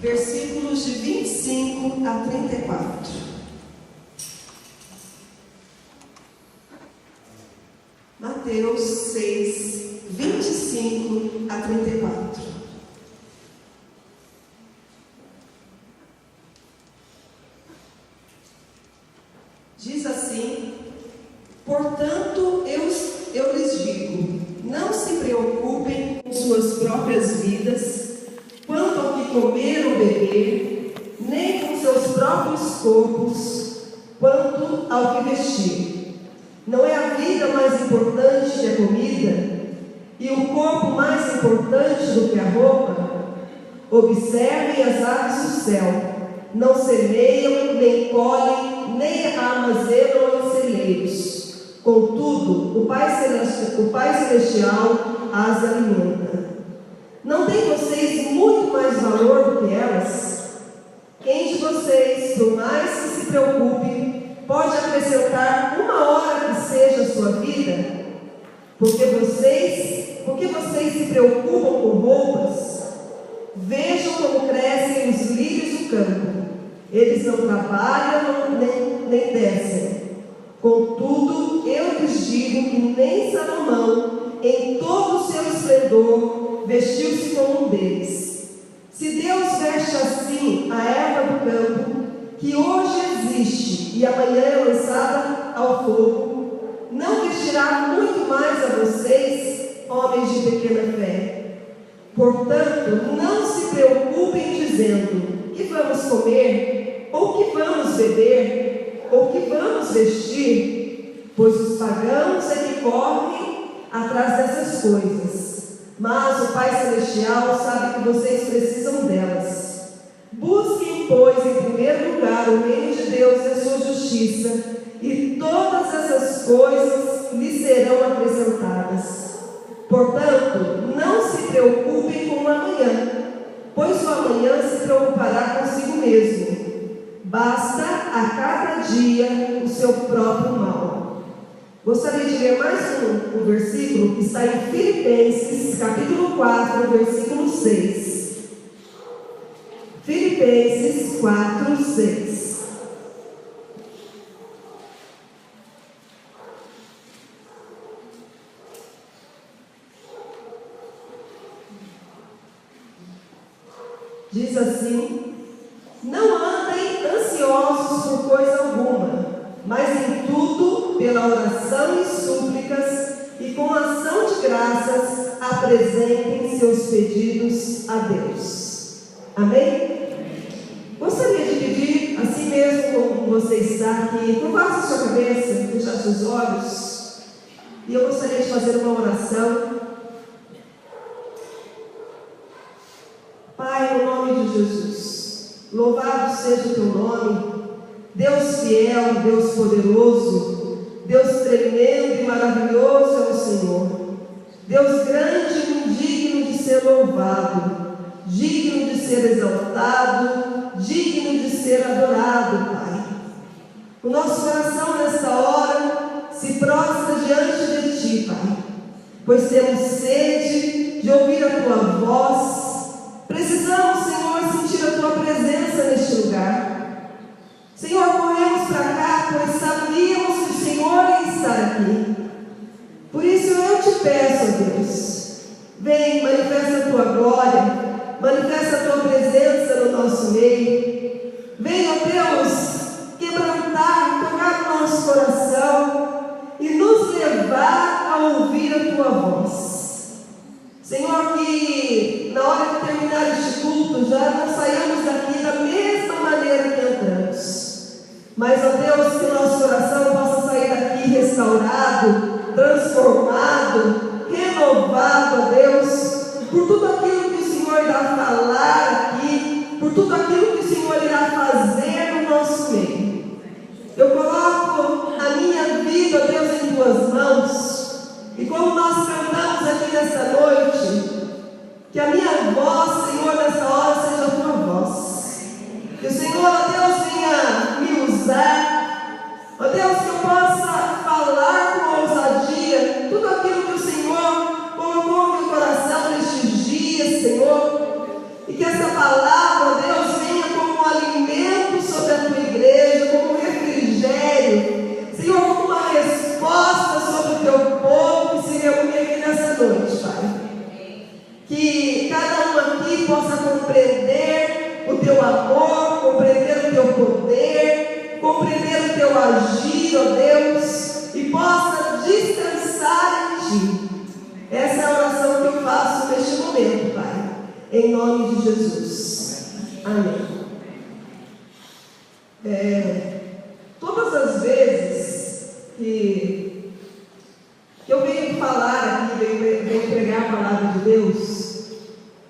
versículos de 25 a 34. Mateus 6, 25 a 34. Diz assim: portanto, eu lhes digo, não se preocupem com suas próprias vidas, quanto ao que comer ou beber, nem com seus próprios corpos, quanto ao que vestir. Não é a vida mais importante que a comida, e o corpo mais importante do que a roupa? Observem as aves do céu, não semeiam, nem colhem, nem armazenam em celeiros. Contudo, o Pai Celestial as alimenta. Não têm vocês muito mais valor do que elas? Quem de vocês, por mais que se preocupe, pode acrescentar uma hora que seja a sua vida? Porque vocês se preocupam com roupas? Vejam como crescem os lírios do campo. Eles não trabalham nem descem. Contudo, eu lhes digo que nem Salomão, em todo o seu esplendor, vestiu-se como um deles. Se Deus veste assim a erva do campo, que hoje existe e amanhã é lançada ao fogo, não vestirá muito mais a vocês, homens de pequena fé? Portanto, não se preocupem dizendo: que vamos comer, ou que vamos beber, ou que vamos vestir? Pois os pagãos é que correm atrás dessas coisas. Mas o Pai Celestial sabe que vocês precisam delas. Busquem, pois, em primeiro lugar o reino de Deus e a sua justiça, e todas essas coisas lhes serão acrescentadas. Portanto, não se preocupem com o amanhã, pois o amanhã se preocupará consigo mesmo. Basta a cada dia o seu próprio mal. Gostaria de ler mais um versículo que está em Filipenses, capítulo 4, versículo 6. Filipenses 4, 6. Diz assim: não andem ansiosos por coisa alguma, mas em tudo, pela oração e súplicas, e com ação de graças, apresentem seus pedidos a Deus. Amém? Gostaria de pedir, assim mesmo como você está aqui, curvar sua cabeça, fechar seus olhos, e eu gostaria de fazer uma oração. Pai, no nome de Jesus, louvado seja o teu nome, Deus fiel, Deus poderoso, Deus tremendo e maravilhoso é o Senhor, Deus grande e digno de ser louvado, digno de ser exaltado, digno de ser adorado, Pai. O nosso coração nesta hora se prostra diante de Ti, Pai, pois temos sede de ouvir a Tua voz. Precisamos, Senhor, sentir a Tua presença neste lugar. Senhor, corremos para cá, pois sabíamos que o Senhor ia estar aqui. Por isso eu te peço, Deus, vem, manifesta a Tua glória, manifesta a Tua presença no nosso meio. Vem, ó Deus, quebrantar, tocar o nosso coração e nos levar a ouvir a Tua voz. Senhor, que na hora de terminar este culto já não saiamos daqui da mesma maneira que entramos, mas, ó Deus, que o nosso coração possa sair daqui restaurado, transformado, renovado, ó Deus, por tudo aquilo que o Senhor irá falar aqui, por tudo aquilo que o Senhor irá fazer no nosso meio. Eu coloco a minha vida, ó Deus, em Tuas mãos. E como nós cantamos aqui nesta noite, que a minha voz, Senhor, nesta hora seja a Tua voz. Que o Senhor, ó Deus, venha me usar. Ó Deus, que eu possa falar com ousadia tudo aquilo que o Senhor colocou no meu coração nestes dias, Senhor. E que essa palavra, ó Deus, amor, compreender o teu poder, compreender o teu agir, ó Deus, e possa descansar em Ti. Essa é a oração que eu faço neste momento, Pai, em nome de Jesus. Amém. Todas as vezes que eu venho falar aqui, venho pregar a palavra de Deus,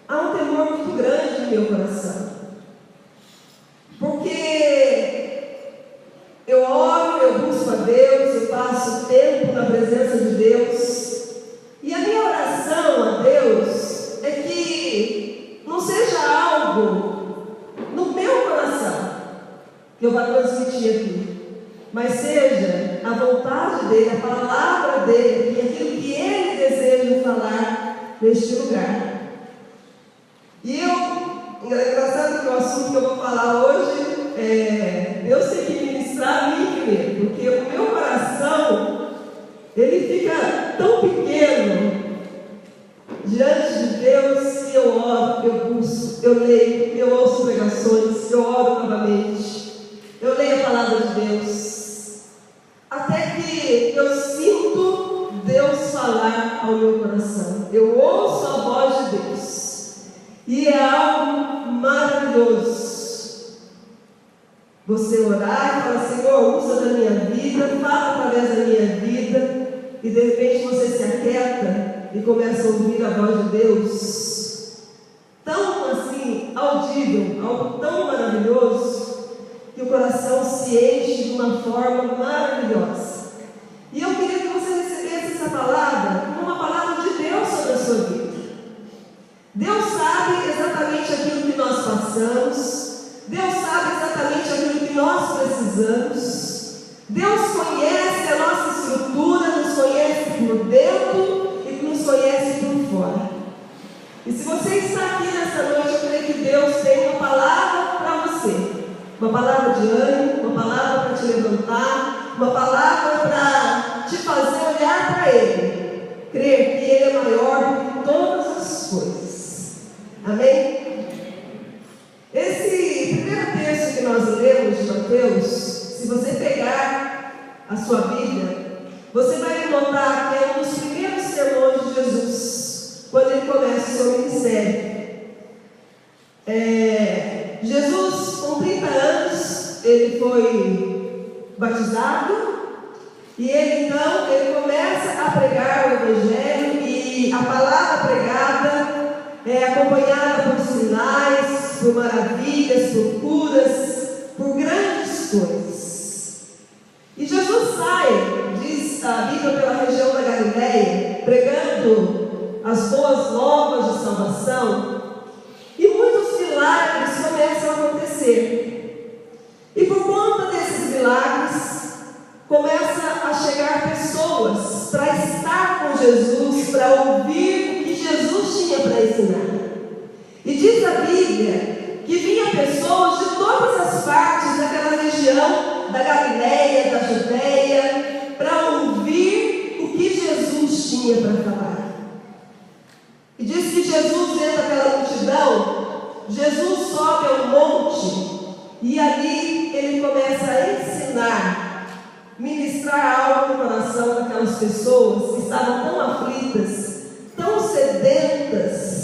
há um temor muito grande no meu coração. Porque eu oro, eu busco a Deus, eu passo tempo na presença de Deus. E a minha oração a Deus é que não seja algo no meu coração que eu vá transmitir aqui, mas seja a vontade dEle, a palavra dEle, e aquilo que Ele deseja falar neste lugar. E é engraçado que o assunto que eu vou falar hoje Deus tem que ministrar a mim primeiro, porque o meu coração, ele fica tão pequeno diante de Deus que eu oro, eu busco, eu leio, eu ouço pregações, eu oro novamente, eu leio a palavra de Deus, até que eu sinto Deus falar ao meu coração, eu ouço a voz de Deus, e é algo maravilhoso. Você orar e falar: Senhor, usa da minha vida, fala através da minha vida, e de repente você se aquieta e começa a ouvir a voz de Deus, tão assim, audível, algo tão maravilhoso, que o coração se enche de uma forma maravilhosa. E eu queria que você recebesse essa palavra como uma palavra de Deus sobre a sua vida. Deus sabe exatamente aquilo que nós passamos, Deus sabe exatamente aquilo que nós precisamos, Deus conhece a nossa estrutura, nos conhece por dentro e nos conhece por fora. E se você está aqui nessa noite, eu creio que Deus tem uma palavra para você, uma palavra de ânimo, uma palavra para te levantar, uma palavra para te fazer olhar para Ele, crer que Ele é maior do que todas as coisas. Amém? Esse primeiro texto que nós lemos de Mateus, se você pegar a sua Bíblia, você vai notar que é um dos primeiros sermões de Jesus, quando Ele começa o seu ministério. Jesus, com 30 anos, Ele foi batizado, e Ele começa a pregar o Evangelho, e a palavra pregada é acompanhada por sinais, por maravilhas, por curas, por grandes coisas. E Jesus sai, diz a Bíblia, pela região da Galileia, pregando as boas novas de salvação, e muitos milagres começam a acontecer. E por conta desses milagres, começa a chegar pessoas para estar com Jesus, para ouvir o que Jesus tinha para ensinar. E diz a Bíblia que vinha pessoas de todas as partes daquela região, da Galileia, da Judeia, para ouvir o que Jesus tinha para falar. E diz que Jesus entra naquela multidão, Jesus sobe ao monte, e ali Ele começa a ensinar, ministrar algo no coração daquelas pessoas que estavam tão aflitas, tão sedentas,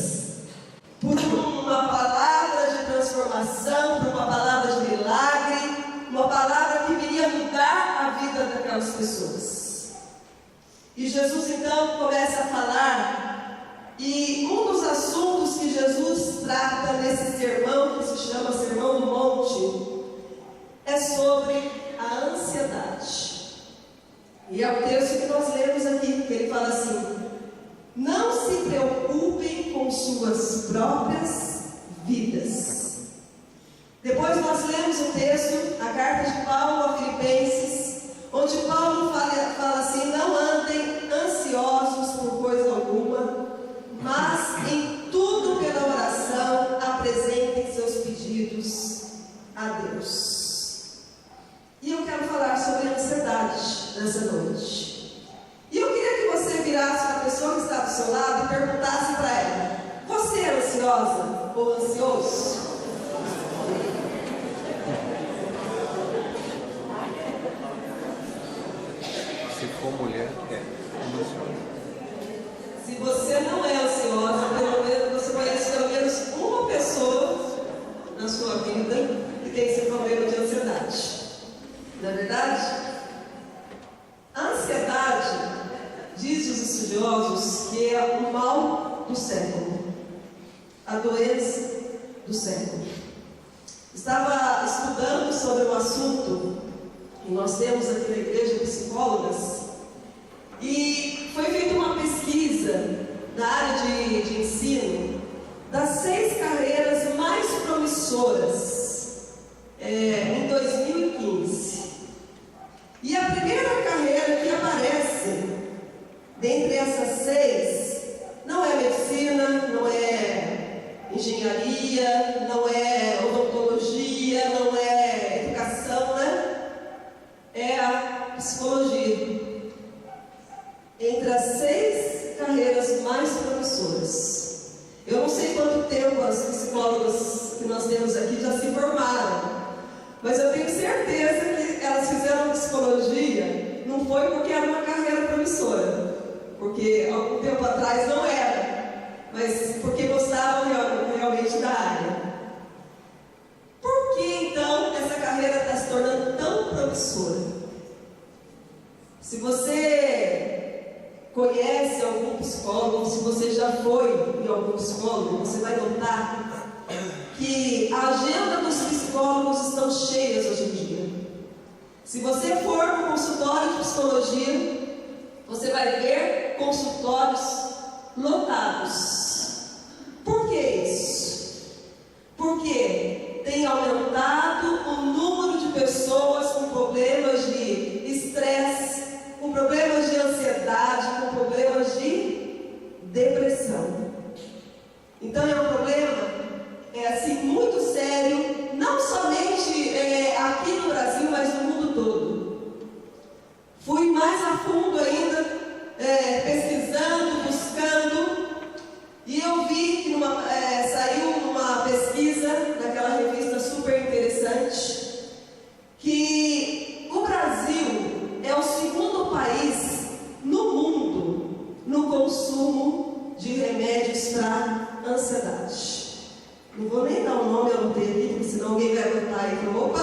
por uma palavra de transformação, por uma palavra de milagre, uma palavra que viria mudar a vida daquelas pessoas. E Jesus então começa a falar, e um dos assuntos que Jesus trata nesse sermão, que se chama Sermão do Monte, é sobre a ansiedade. E é o texto que nós lemos aqui, que ele fala assim: não se preocupem com suas próprias vidas. Depois nós lemos o texto, a carta de Paulo a Filipenses, onde Paulo fala assim: não andem ansiosos por coisa alguma, mas em tudo pela oração apresentem seus pedidos a Deus. E eu quero falar sobre a ansiedade nessa noite. E eu queria que você virasse para a pessoa que está do seu lado e perguntasse para ela: você é ansiosa ou ansioso? ou mulher é ansiosa. Se você não é ansiosa, pelo menos você conhece pelo menos uma pessoa na sua vida que tem esse problema de ansiedade. Não é verdade? A ansiedade, diz os estudiosos, que é o mal do século, a doença do século. Estava estudando sobre o assunto, e nós temos aqui na igreja psicólogas, e foi feita uma pesquisa na área de ensino das 6 carreiras mais promissoras em 2015. E a primeira carreira que aparece dentre essas 6 não é medicina, não é engenharia, não é odontologia, não é educação, né? É a psicologia. Entre as 6 carreiras mais promissoras. Eu não sei quanto tempo as psicólogas que nós temos aqui já se formaram, mas eu tenho certeza que elas fizeram psicologia não foi porque era uma carreira promissora, porque algum tempo atrás não era, mas porque gostavam realmente da área. Por que então essa carreira está se tornando tão promissora? Se você conhece algum psicólogo, se você já foi em algum psicólogo, você vai notar que a agenda dos psicólogos estão cheias hoje em dia. Se você for no consultório de psicologia, você vai ver consultórios lotados. Por que isso? Porque tem aumentado o número de pessoas com problemas de estresse, com problemas de ansiedade, com problemas de depressão. Então é um problema assim, muito sério, não somente aqui no Brasil, mas no mundo todo. Fui mais a fundo ainda, pesquisando, buscando, e eu vi que saiu uma pesquisa naquela revista super interessante, que o Brasil é o segundo país no mundo no consumo de remédios para ansiedade. Não vou nem dar o nome, eu não tenho aqui, porque senão alguém vai anotar e falar, opa,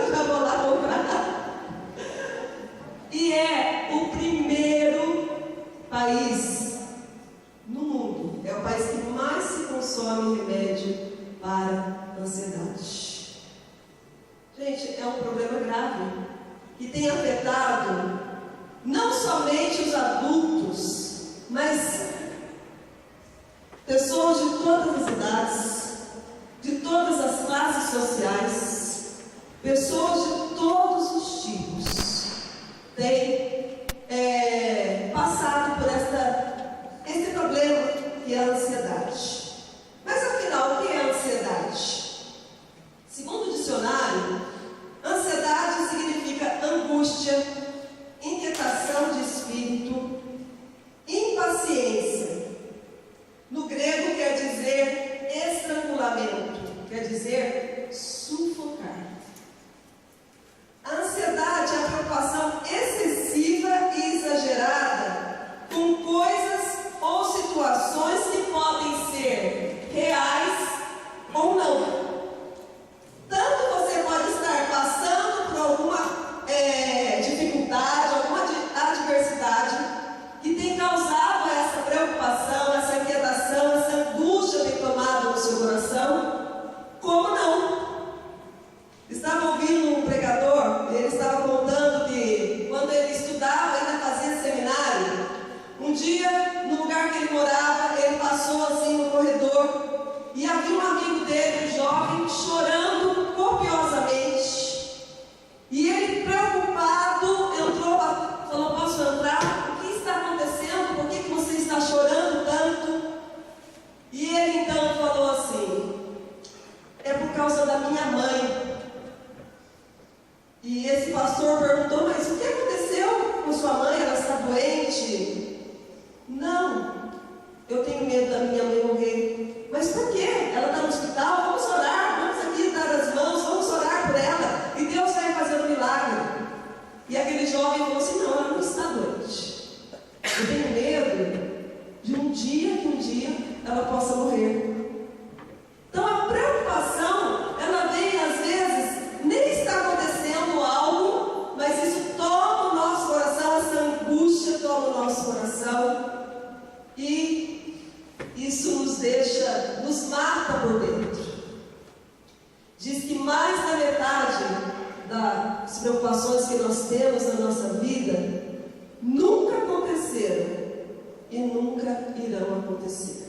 já vou lá comprar. E é o primeiro país no mundo, é o país que mais se consome remédio para ansiedade. Gente, é um problema grave, que tem afetado não somente os adultos, mas pessoas de todas as idades, de todas as classes sociais, pessoas de todos os tipos, têm passado por esse problema que é a ansiedade. Mas afinal, o que é a ansiedade? Segundo o dicionário, ansiedade significa angústia, inquietação de espírito, impaciência. No grego quer dizer estrangulamento, quer dizer sufocar. A ansiedade é a preocupação excessiva e exagerada com coisas ou situações que podem ser reais ou não. Tanto você pode estar passando por alguma dificuldade, alguma adversidade que tem causado essa preocupação, essa inquietação, essa angústia tem tomado no seu coração, como não. preocupações que nós temos na nossa vida nunca aconteceram e nunca irão acontecer.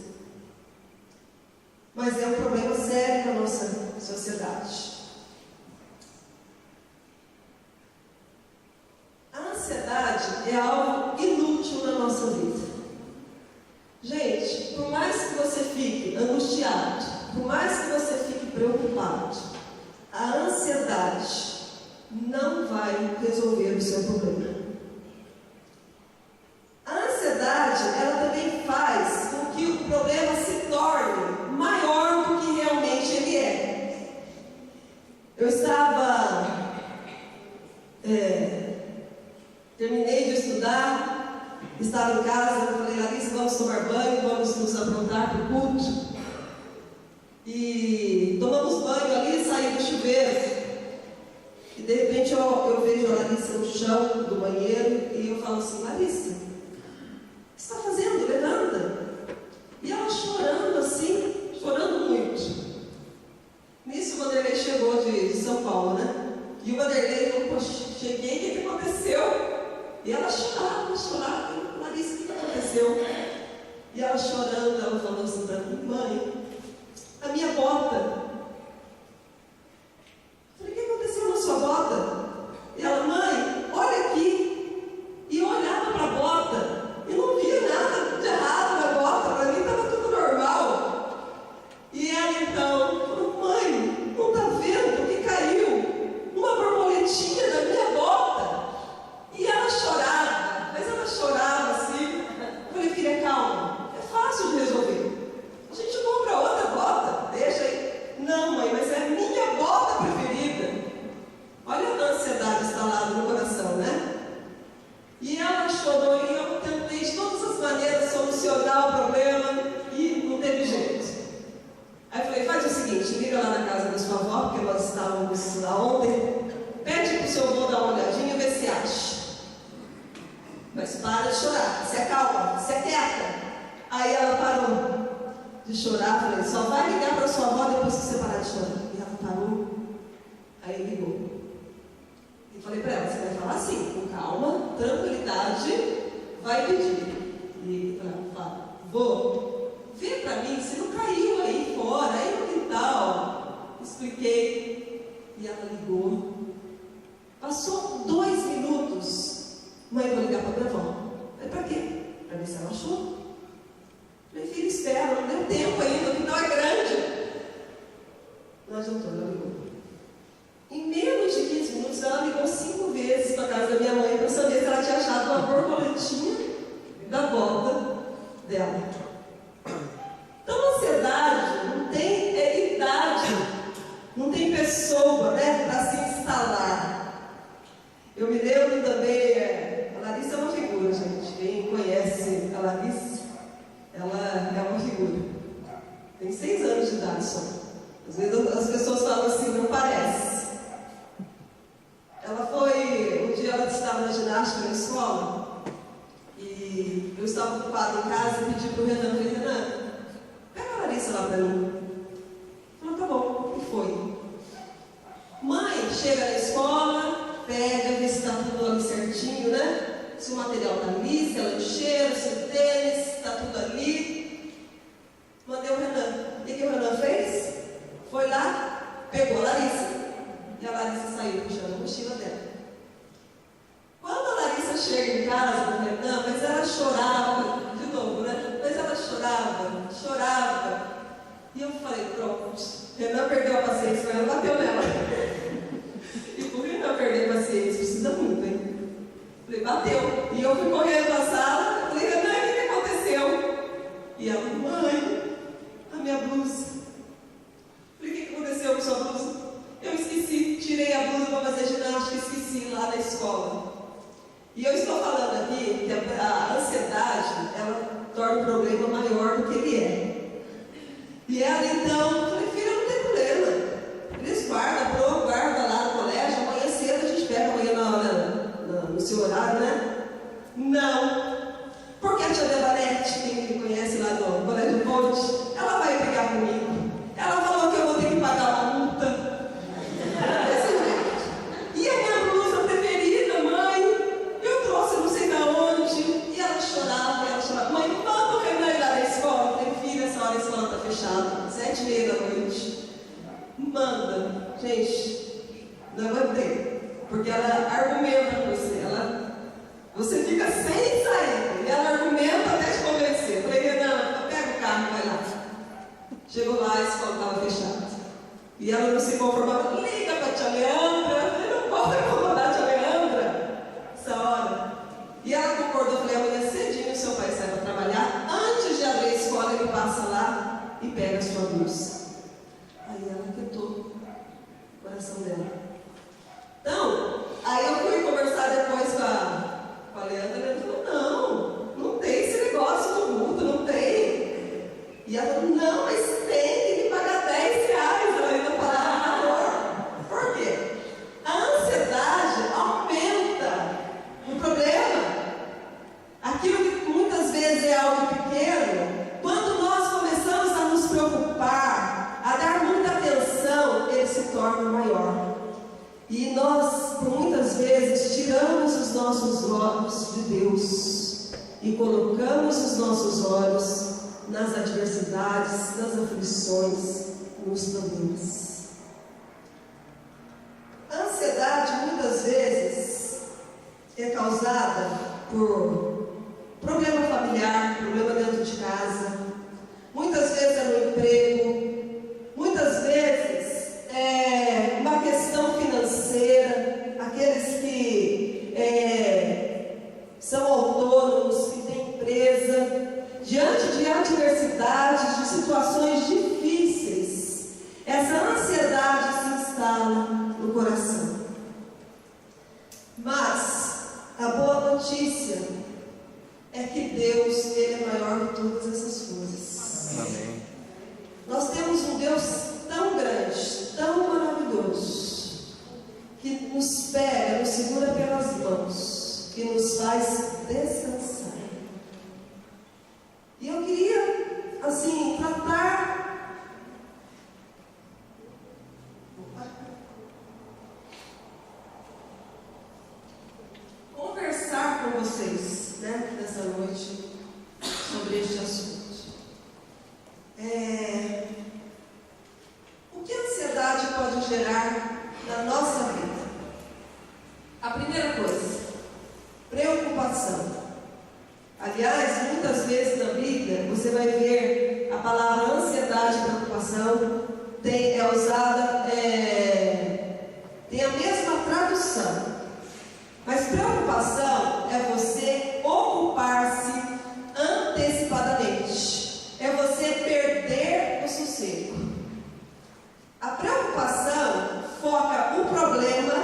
Mas é um problema sério na nossa sociedade. A ansiedade é algo inútil na nossa vida. Gente, por mais que você fique angustiado, por mais que você fique preocupado, a ansiedade não vai resolver o seu problema. A ansiedade, ela também faz com que o problema se torne maior do que realmente ele é. Eu terminei de estudar, estava em casa, eu falei, Larissa, vamos tomar banho, vamos nos aprontar para o culto. E tomamos banho ali, saí do chuveiro. E de repente eu vejo a Larissa no chão do banheiro e eu falo assim, Larissa, o que você está fazendo? Levanta. E ela chorando assim, chorando muito. Nisso o Vanderlei chegou de São Paulo, né? E o Vanderlei falou, poxa, cheguei, o que aconteceu? E ela chorava. Larissa, o que aconteceu? E ela chorando, ela falou assim para mim, mãe, a minha bota. Eu falei, o que aconteceu na sua bota? E ela, mãe, olha aqui. E eu olhava para a bota e não via nada de errado na bota, para mim estava tudo normal. E ela então falou, mãe, não está vendo que caiu uma borboletinha da minha bota? E ela chorava, mas ela chorava assim. Eu falei, filha, calma, é fácil de resolver. A gente compra outra bota, deixa aí. Não, mãe, mas é a minha bota preferida. Olha a ansiedade instalada no coração, né? E ela chorou e eu tentei de todas as maneiras solucionar o problema e não teve jeito. Aí eu falei, faz o seguinte, liga lá na casa da sua avó, porque nós estávamos lá ontem, pede para o seu avô dar uma olhadinha e ver se acha. Mas para de chorar, se acalma, se aquieta. Aí ela parou de chorar, falei, só vai ligar para sua avó depois que você parar de chorar. E ela parou, aí ligou. E falei para ela, você vai falar assim, com calma, tranquilidade, vai pedir. E ela fala, vô, vê para mim se não caiu aí fora, aí no quintal. Expliquei. E ela ligou. Passou 2 minutos. Mãe, vou ligar para minha avó. Falei, para quê? Para ver se ela achou. Falei, filho, espera, não deu tempo ainda, o quintal é grande. Não adiantou, ela ligou. Em menos de 15 minutos, ela ligou 5 vezes para a casa da minha mãe para saber se ela tinha achado uma borboletinha da bota dela. Então, a ansiedade não tem idade, não tem pessoa, né, para se instalar. Eu me lembro também, a Larissa é uma figura, gente. Quem conhece a Larissa, ela é uma figura. Tem 6 anos de idade só. Às vezes as pessoas falam assim, não parece. Ela foi, um dia ela estava na ginástica na escola e eu estava ocupada em casa e pedi para o Renan, falei, Renan, pega a Larissa lá para mim. Falou, tá bom, e foi. Mãe, chega na escola, pega, vê se está tudo ali certinho, né? Se o material está ali, se a lancheira, se o tênis, está tudo ali. Mandei o Renan. E o que o Renan fez? Foi lá, pegou a Larissa. E a Larissa saiu puxando a mochila dela. Quando a Larissa chega em casa do Renan, mas ela chorava, de novo, né? Mas ela chorava. E eu falei, pronto, Renan perdeu a paciência, mas ela bateu nela. E por Renan perder a paciência, precisa muito, hein? Falei, bateu. E eu fui correndo na sala, falei, Renan, o que aconteceu? E ela, mãe, a minha blusa. Falei, o que aconteceu com sua blusa? Eu esqueci, tirei a blusa para fazer ginástica, esqueci lá na escola. E eu estou falando aqui que a ansiedade, ela torna o problema maior do que ele é. E ela então, falei, filha, não tem problema. Eles guarda lá no colégio, amanhã cedo a gente pega amanhã no seu horário, né? Não. Porque a tia Devanete, quem me conhece lá do Colégio Ponte, ela vai brigar comigo. Ela falou que eu vou ter que pagar uma multa. Desse jeito. E a minha blusa Gente, não aguentei. Porque ela argumenta com você. Você fica sem saída. E ela argumenta até te convencer. Eu falei, Renan, pega o carro e vai lá. Chegou lá, a escola estava fechada. E ela não se conformava. Liga para a tia Leandra. Eu falei, não posso incomodar a tia Leandra essa hora. E ela concordou. Eu falei, amanhã cedinho o seu pai sai para trabalhar. Antes de abrir a escola, ele passa lá e pega a sua bolsa. Aí ela quietou o coração dela. Então, aí eu fui conversar depois com a Leandra. Ela falou, não tem esse negócio do multa, não tem. E ela falou, não, mas tem que pagar R$10. Ela ainda falava, por quê? A ansiedade aumenta o problema. Aquilo que muitas vezes é algo pequeno, quando nós começamos a nos preocupar, a dar muita atenção, ele se torna maior. E nós, por muitas vezes, tiramos os nossos olhos de Deus e colocamos os nossos olhos nas adversidades, nas aflições, nos problemas. A ansiedade, muitas vezes, é causada por problema familiar, problema dentro de casa, muitas vezes é no emprego, muitas vezes é uma questão financeira, aqueles que são autônomos, que têm empresa, diante de adversidades, de situações difíceis, essa ansiedade se instala no coração. Mas a boa notícia é que Deus, Ele é maior que todas essas coisas. Amém. Nós temos um Deus tão grande, tão maravilhoso, que nos pega, nos segura pelas mãos, que nos faz descansar. E eu queria, assim, conversar com vocês, né, nessa noite, sobre este assunto. O que a ansiedade pode gerar na nossa vida? A primeira coisa, preocupação. Aliás, muitas vezes na Bíblia, você vai ver a palavra ansiedade e preocupação é usada, tem a mesma tradução. Mas preocupação é você ocupar-se antecipadamente. É você perder o sossego. A preocupação foca o problema,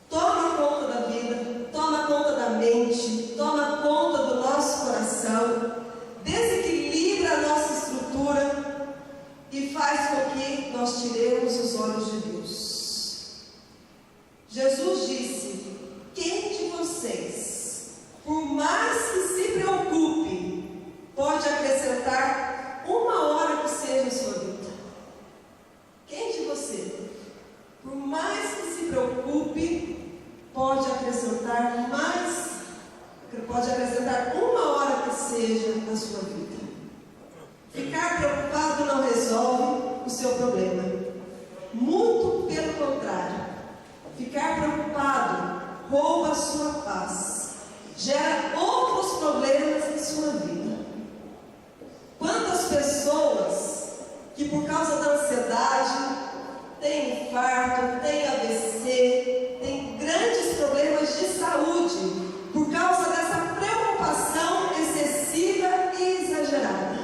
toma conta da vida, toma conta da mente, toma conta do nosso coração, desequilibra a nossa estrutura e faz com que nós tiremos os olhos de Deus. Jesus disse: quem de vocês, por mais que se preocupe, pode acrescentar uma hora que seja a sua vida? Quem de você, por mais que se preocupe, pode acrescentar uma hora que seja a sua vida? Ficar preocupado não resolve o seu problema. Muito pelo contrário. Ficar preocupado rouba a sua paz, gera outros problemas em sua vida. Quantas pessoas que por causa da ansiedade têm infarto, têm AVC, têm grandes problemas de saúde por causa dessa preocupação excessiva e exagerada.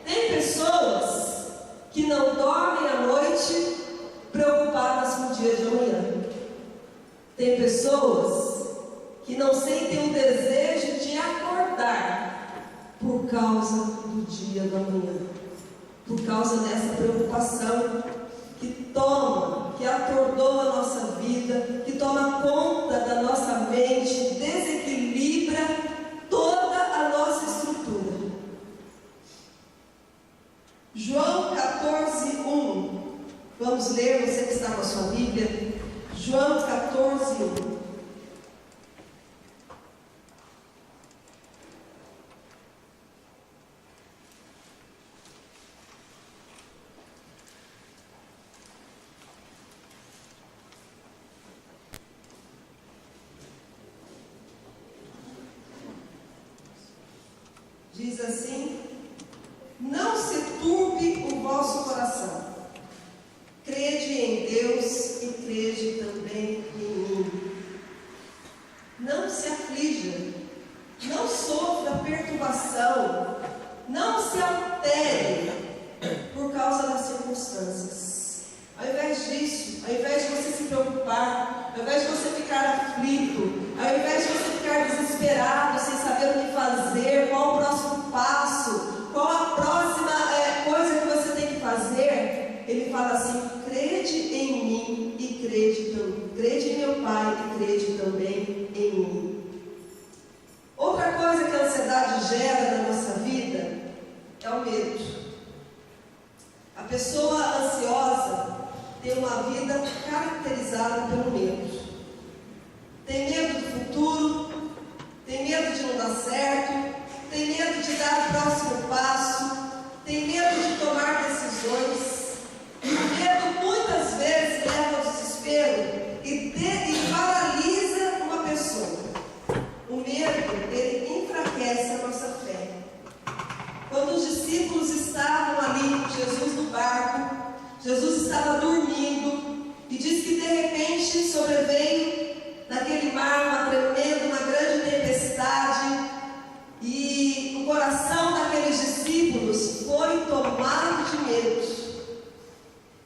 Tem pessoas que não dormem à noite preocupadas com o dia de amanhã. Tem pessoas que não sentem o desejo de acordar por causa do dia da manhã, por causa dessa preocupação que atordoa a nossa vida, que toma conta da nossa mente, desequilibra toda a nossa estrutura. João 14:1. Vamos ler, você que está com a sua Bíblia. João 14:1. Diz assim: não se turbe o vosso coração. Crede em Deus e crede também em mim. Não se aflija, não sofra perturbação, não se altere por causa das circunstâncias. Ao invés disso, ao invés de você se preocupar, ao invés de você ficar aflito, ao invés de você ficar desesperado, sem saber o que fazer, qual o próximo passo, qual a próxima coisa que você tem que fazer, ele fala assim: crede em mim e crede em meu Pai e crede também em mim. Outra coisa que a ansiedade gera na nossa vida é o medo. A pessoa ansiosa tem uma vida caracterizada pelo medo. Tem medo do futuro, tem medo de não dar certo, tem medo de dar o próximo passo, tem medo de tomar decisões. O medo muitas vezes leva ao desespero e paralisa uma pessoa. O medo, ele enfraquece a nossa fé. Quando os discípulos estavam ali com Jesus no barco, Jesus estava dormindo e diz que de repente sobreveio naquele mar uma grande tempestade, e o coração daqueles discípulos foi tomado de medo.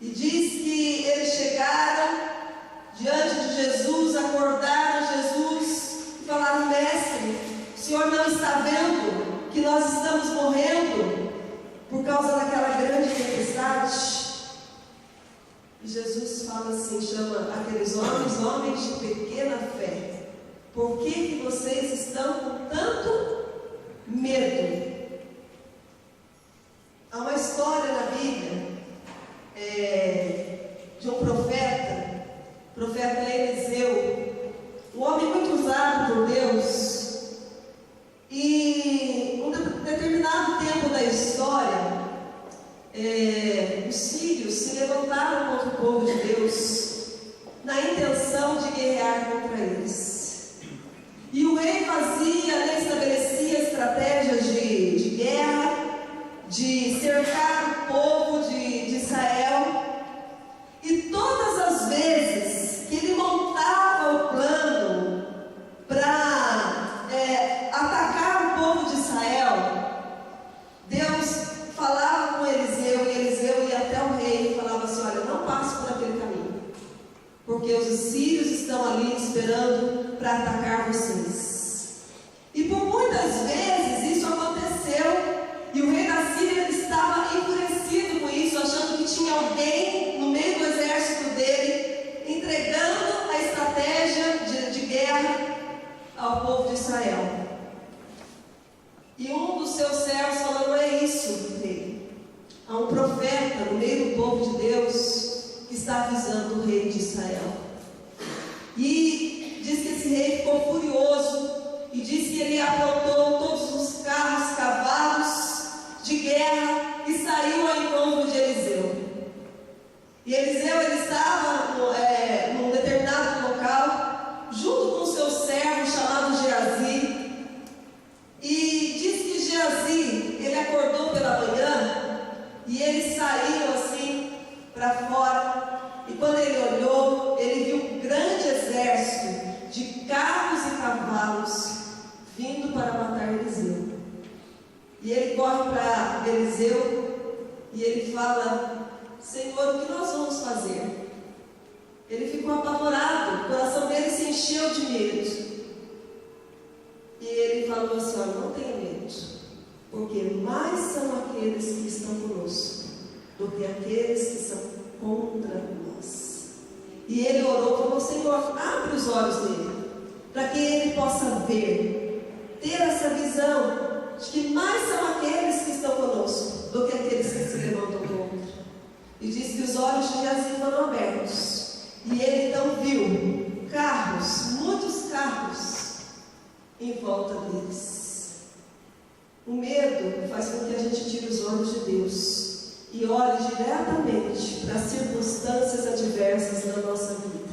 E diz que eles chegaram diante de Jesus, acordaram Jesus e falaram: mestre, o Senhor não está vendo que nós estamos morrendo por causa daquela grande tempestade? E Jesus fala assim, chama aqueles homens de pequena fé. Por que vocês estão com tanto medo? Há uma história na Bíblia de um profeta Eliseu, um homem muito usado por Deus. E um determinado tempo da história, os sírios se levantaram contra o povo de Deus, na intenção de guerrear contra eles. E o rei estabelecia estratégias de guerra, de cercar o povo de Israel. E todas as vezes que ele montava o plano para atacar o povo de Israel, Deus falava com Eliseu, e Eliseu ia até o rei e falava assim: olha, não passe por aquele caminho, porque os sírios estão ali esperando para atacar vocês. E por muitas vezes isso aconteceu, e o rei da Síria estava enfurecido com isso, achando que tinha alguém no meio do exército dele entregando a estratégia de guerra ao povo de Israel. E um dos seus servos falou: não é isso, rei. Há um profeta no meio do povo de Deus que está avisando o rei de Israel. E diz que esse rei ficou furioso e diz que ele aprontou todos os carros, cavalos de guerra e saiu ao encontro de Eliseu. E Eliseu, ele estava num determinado local, junto com o seu servo chamado Geazi. E diz que Geazi, ele acordou pela manhã e ele saiu assim para fora. E quando ele olhou, ele viu um grande exército de carros e cavalos vindo para matar Eliseu. E ele corre para Eliseu e ele fala: Senhor, o que nós vamos fazer? Ele ficou apavorado, o coração dele se encheu de medo. E ele falou assim: olha, não tenha medo, porque mais são aqueles que estão conosco do que aqueles que são contra nós. E ele orou e falou: Senhor, abre os olhos dele, para que ele possa ver, ter essa visão de que mais são aqueles que estão conosco do que aqueles que se levantam contra. E diz que os olhos de Geazi foram abertos, e ele então viu carros, muitos carros em volta deles. O medo faz com que a gente tire os olhos de Deus e olhe diretamente para as circunstâncias adversas na nossa vida.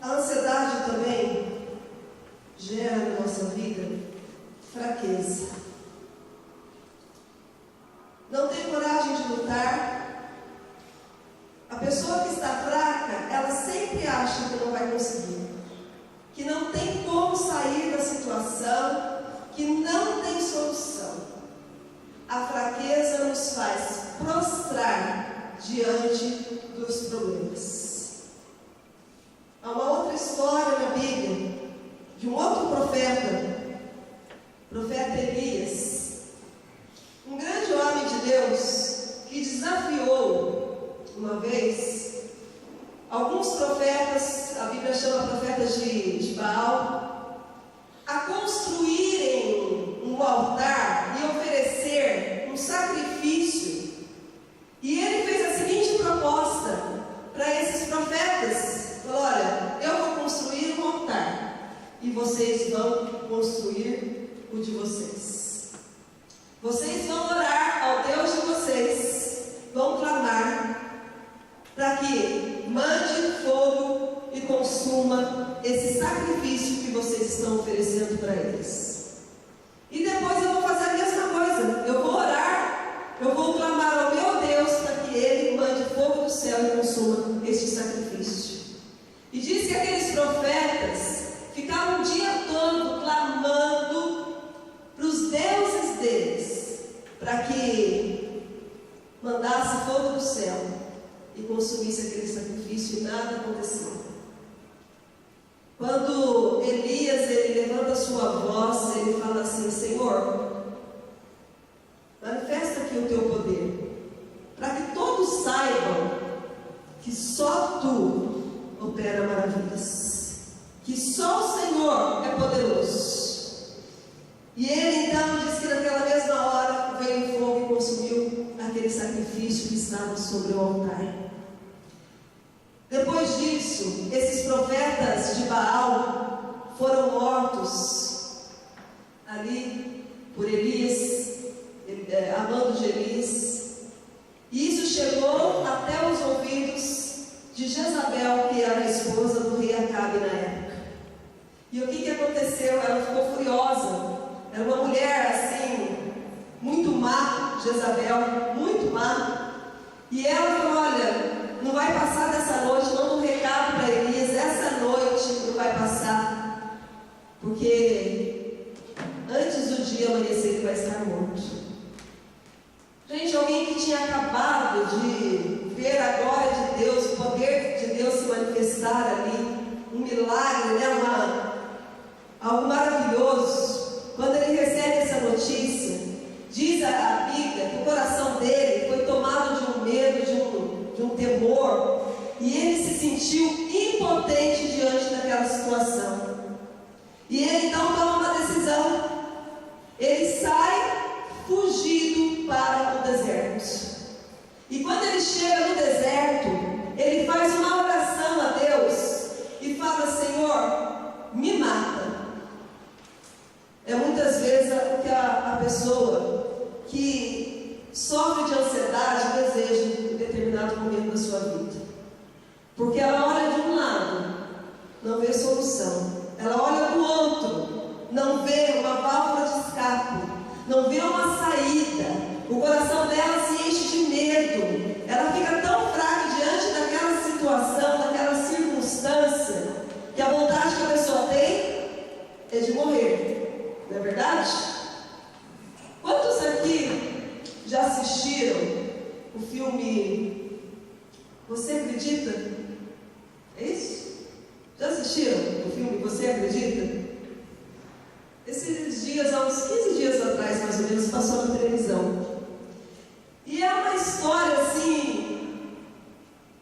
A ansiedade também gera na nossa vida não tem coragem de lutar. A pessoa que está fraca, ela sempre acha que não vai conseguir, que não tem como sair da situação, que não tem solução. A fraqueza nos faz prostrar diante dos problemas. Há uma outra história na Bíblia, de um outro profeta Elias, um grande homem de Deus, que desafiou uma vez alguns profetas, a Bíblia chama profetas de Baal, a construírem um altar e oferecer um sacrifício. E ele fez a seguinte proposta para esses profetas: falou, olha, eu vou construir um altar e vocês vão construir o de vocês. Vocês vão orar ao Deus de vocês, vão clamar para que mande fogo e consuma esse sacrifício que vocês estão oferecendo para eles. E depois eu vou fazer a mesma coisa. Eu vou orar, eu vou clamar ao meu Deus para que Ele mande fogo do céu e consuma este sacrifício. E diz que aqueles profetas ficavam o dia todo clamando para os deuses deles, para que mandasse fogo do céu e consumisse aquele sacrifício, e nada aconteceu. Quando Elias ele levanta a sua voz, ele fala assim: Senhor, manifesta aqui o teu poder, para que todos saibam que só tu opera maravilhas, que só o Senhor é poderoso. E ele então diz que naquela mesma hora veio fogo e consumiu aquele sacrifício que estava sobre o altar. Depois disso, esses profetas de Baal foram mortos ali por Elias, a mando de Elias. E isso chegou até os ouvidos de Jezabel, que era a esposa do rei Acabe na época. E o que aconteceu? Ela ficou furiosa. Era uma mulher assim, muito má, Jezabel, muito má. E ela falou: olha, não vai passar dessa noite, manda um recado para Elias, essa noite não vai passar, porque antes do dia amanhecer ele vai estar morto. Gente, alguém que tinha acabado de ver a glória de Deus, o poder de Deus se manifestar ali, um milagre, né? Algo maravilhoso. Quando ele recebe essa notícia, diz a Bíblia que o coração dele foi tomado de um medo, de um temor, e ele se sentiu impotente diante daquela situação. E ele então toma uma decisão. Ele sai fugido para o deserto. E quando ele chega no deserto, ele faz uma oração a Deus e fala: Senhor, me mata. É muitas vezes o que a pessoa que sofre de ansiedade deseja em determinado momento da sua vida. Porque ela olha de um lado, não vê solução. Ela olha do outro, não vê uma válvula de escape, não vê uma saída. O coração dela se enche de medo. Ela fica tão fraca diante daquela situação, daquela circunstância, que a vontade que a pessoa tem é de morrer. Não é verdade? Quantos aqui já assistiram o filme Você Acredita? É isso? Já assistiram o filme Você Acredita? Esses dias, há uns 15 dias atrás, mais ou menos, passou na televisão. E é uma história assim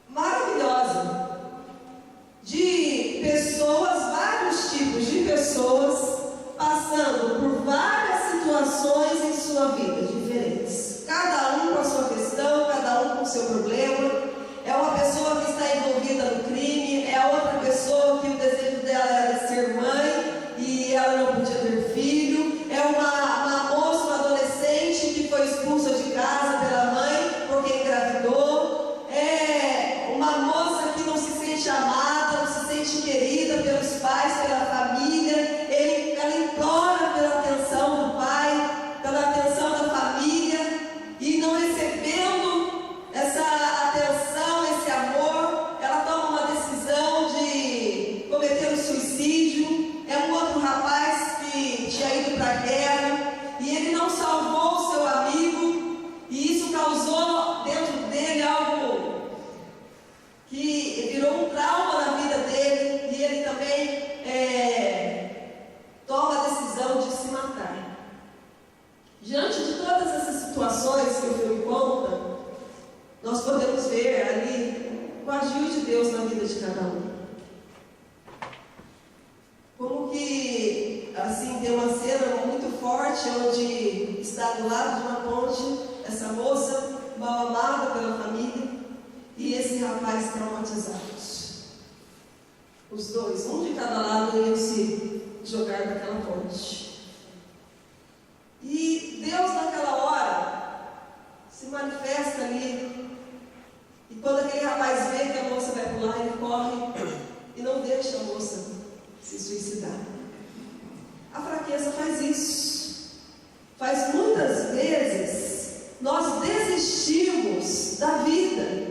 maravilhosa, de pessoas, vários tipos de pessoas, passando por várias situações em sua vida diferentes, cada um com a sua questão, cada um com o seu problema. É uma pessoa que está envolvida no crime, é outra pessoa que o desejo dela era ser mãe e ela não podia ter filho, é uma moça, uma adolescente que foi expulsa de casa pela mãe porque que virou um trauma na vida dele, e ele também toma a decisão de se matar. Diante de todas essas situações que o filme conta, nós podemos ver ali o agir de Deus na vida de cada um. Como que, assim, tem uma cena muito forte onde está do lado de uma ponte essa moça mal amada pela família e esse rapaz traumatizado. Os dois, um de cada lado, iam se jogar daquela ponte. E Deus naquela hora se manifesta ali. E quando aquele rapaz vê que a moça vai pular, ele corre e não deixa a moça se suicidar. A fraqueza faz isso. Faz muitas vezes nós desistimos da vida.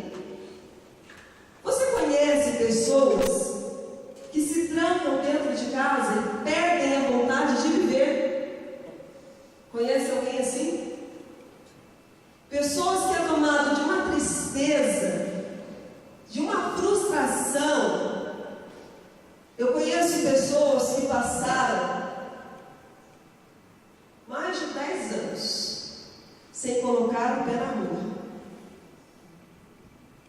Você conhece pessoas que se trancam dentro de casa e perdem a vontade de viver? Conhece alguém assim? Pessoas que é tomado de uma tristeza, de uma frustração. Eu conheço pessoas que passaram mais de 10 anos sem colocar o pé na rua.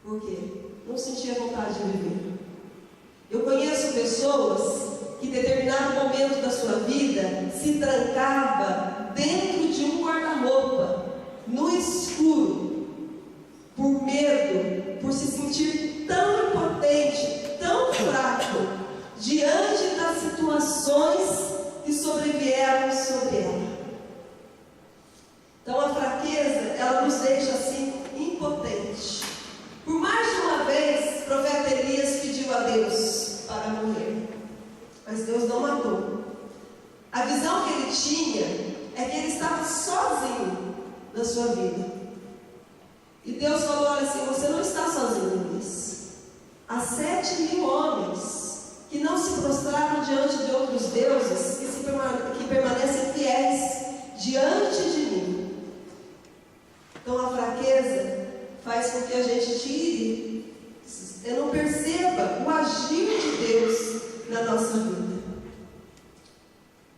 Por quê? Não sentia vontade de viver. Eu conheço pessoas que em determinado momento da sua vida se trancava dentro de um guarda-roupa, no escuro, por medo, por se sentir tão impotente, tão fraco, diante das situações que sobrevieram sobre ela. Então a fraqueza, ela nos deixa assim, impotente. Por mais de uma vez, o profeta Elias pediu a Deus para morrer, mas Deus não matou. A visão que ele tinha é que ele estava sozinho na sua vida. E Deus falou assim: você não está sozinho, Elias. Há 7.000 homens que não se prostraram diante de outros deuses, que permanecem fiéis diante de mim. Então a fraqueza faz com que a gente tire, não perceba o agir de Deus na nossa vida.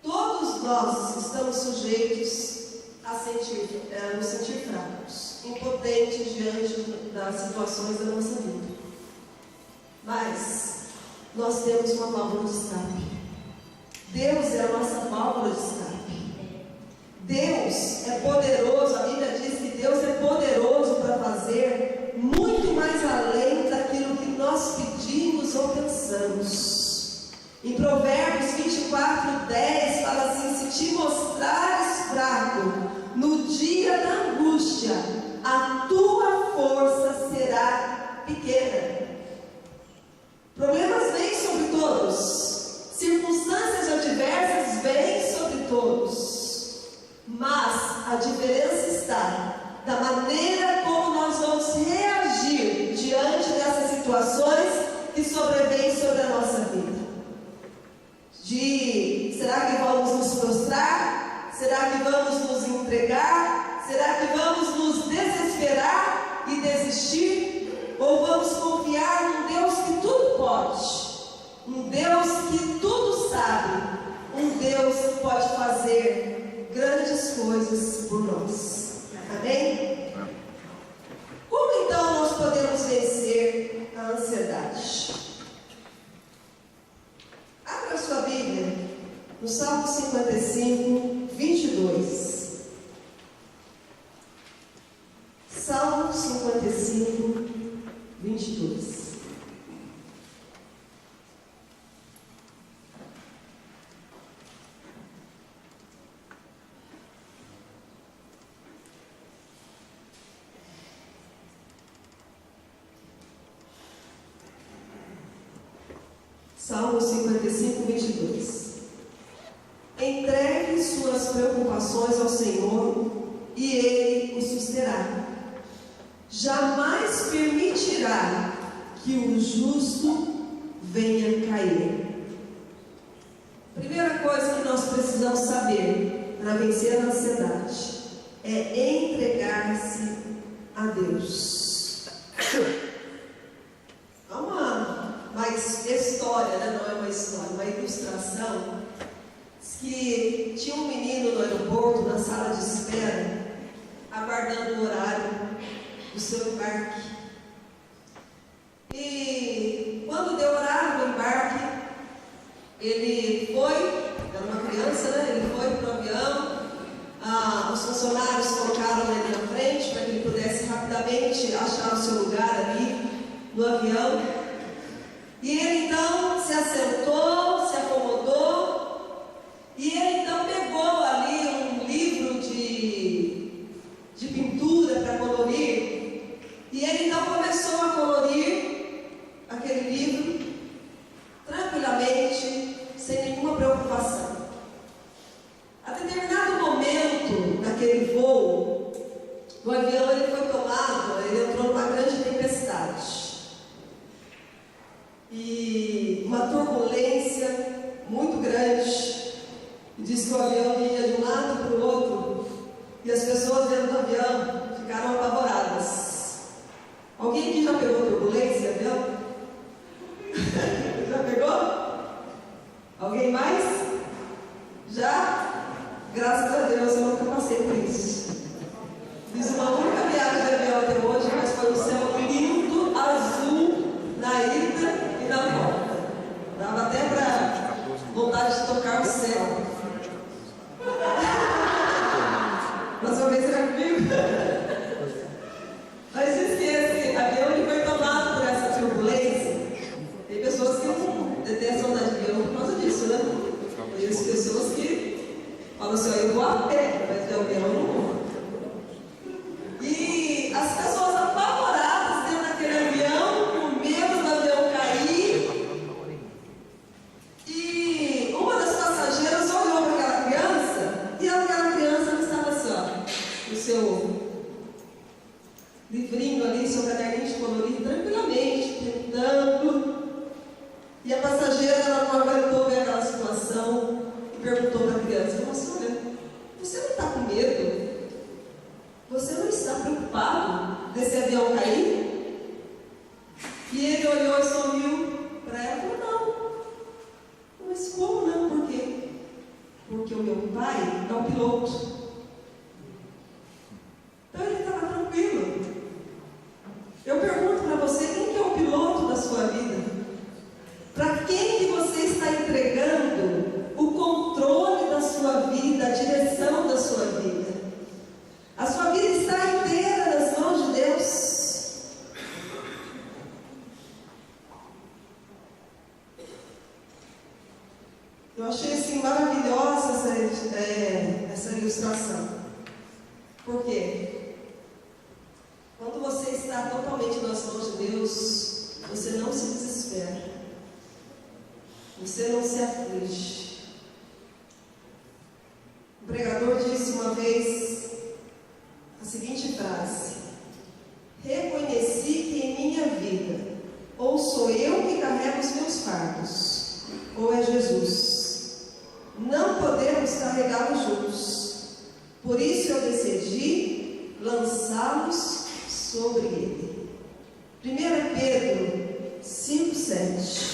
Todos nós estamos sujeitos a nos sentir fracos, impotentes diante das situações da nossa vida. Mas nós temos uma válvula de escape. Deus é a nossa válvula de escape. Deus é poderoso, a Bíblia diz que Deus é poderoso para fazer muito mais além daquilo que nós pedimos ou pensamos. Em Provérbios 24:10 fala assim: se te mostrares fraco no dia da angústia, a tua força será pequena. Problemas vêm sobre todos, circunstâncias adversas vêm sobre todos. Mas a diferença está da maneira como nós vamos reagir diante dessas situações que sobrevêm sobre a nossa vida. Será que vamos nos prostrar? Será que vamos nos entregar? Será que vamos nos desesperar e desistir? Ou vamos confiar num Deus que tudo pode? Um Deus que tudo sabe? Um Deus que pode fazer grandes coisas por nós. Amém? Como então nós podemos vencer a ansiedade? Abra sua Bíblia no Salmo 55, 22. Salmo 55, 22. Salmo 55, 22. Entregue suas preocupações ao Senhor e Ele o susterá. Jamais permitirá que o justo venha cair. Primeira coisa que nós precisamos saber para vencer a ansiedade é entregar-se a Deus. pregação, que tinha um menino no aeroporto, na sala de espera, aguardando o horário do seu embarque. E quando deu o horário do embarque, ele foi, era uma criança, né? Ele foi para o avião. Os funcionários colocaram ele na frente para que ele pudesse rapidamente achar o seu lugar ali no avião. E ele então se assentou, se acomodou, e ele então pegou ali um livro de pintura para colorir, e ele então começou a colorir aquele livro tranquilamente, sem nenhuma preocupação. A determinado momento daquele voo, o avião ele foi tomado, ele entrou numa grande tempestade. E uma turbulência muito grande. E disse que o avião ia de um lado para o outro. E as pessoas dentro do avião ficaram apavoradas. Alguém aqui já pegou turbulência de avião? Já pegou? Alguém mais? Já? Graças a Deus eu nunca passei por isso. Fiz uma única viagem de avião até hoje, mas foi um céu lindo, azul, na ida e na volta. Dava até para vontade de tocar o céu. Mais uma vez era comigo. Mas diz que esse avião ele foi tomado por essa turbulência. Tem pessoas que não detestam andar de avião por causa disso, né? Tem pessoas que falam assim, eu vou a pé, mas de avião eu não vou. E as pessoas apavoradas dentro daquele avião, com medo do avião cair. E uma das passageiras olhou para aquela criança, e aquela criança estava assim, ó, o seu livrinho ali, seu caderninho de colorir, tranquilamente, tentando. E a passageira, ela não aguentou ver aquela situação e perguntou para a criança, nossa, olha, você não está com medo? Você não está preocupado desse avião cair? E ele olhou e sorriu para ela e falou, não. Mas como não? Por quê? Porque o meu pai é o piloto. Então ele estava tranquilo. Eu pergunto para você, quem que é o piloto da sua vida? Para quem que você está entregando o controle da sua vida, a direção da sua vida? A sua vida está inteira nas mãos de Deus. Eu achei assim maravilhosa essa ilustração. Por quê? Quando você está totalmente nas mãos de Deus, você não se desespera. Você não se aflige. O pregador disse uma vez a seguinte frase: reconheci que em minha vida, ou sou eu que carrego os meus fardos, ou é Jesus. Não podemos carregá-los juntos. Por isso eu decidi lançá-los sobre ele. 1 Pedro 5:7.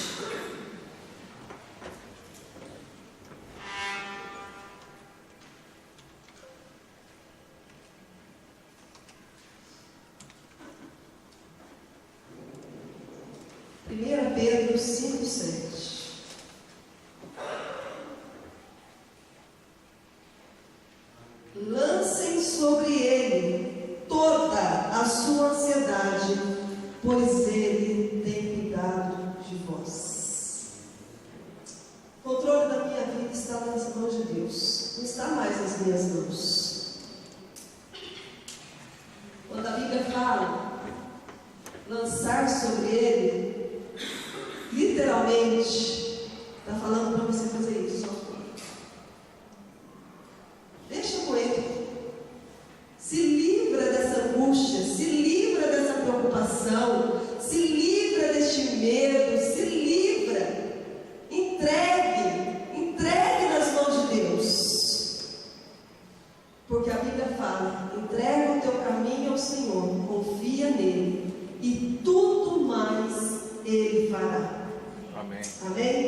Pedro 5:7. Lancem sobre ele toda a sua ansiedade, pois ele tem cuidado de vós. O controle da minha vida está nas mãos de Deus, não está mais nas minhas mãos. Quando a Bíblia fala lançar sobre ele, literalmente está falando para você fazer isso. Deixa com ele. Se livra dessa angústia, se livra dessa preocupação, se livra deste medo, se livra. Entregue nas mãos de Deus. Porque a Bíblia fala, entrega o teu caminho ao Senhor, confia nele, e tudo mais ele fará. Amém. Amém?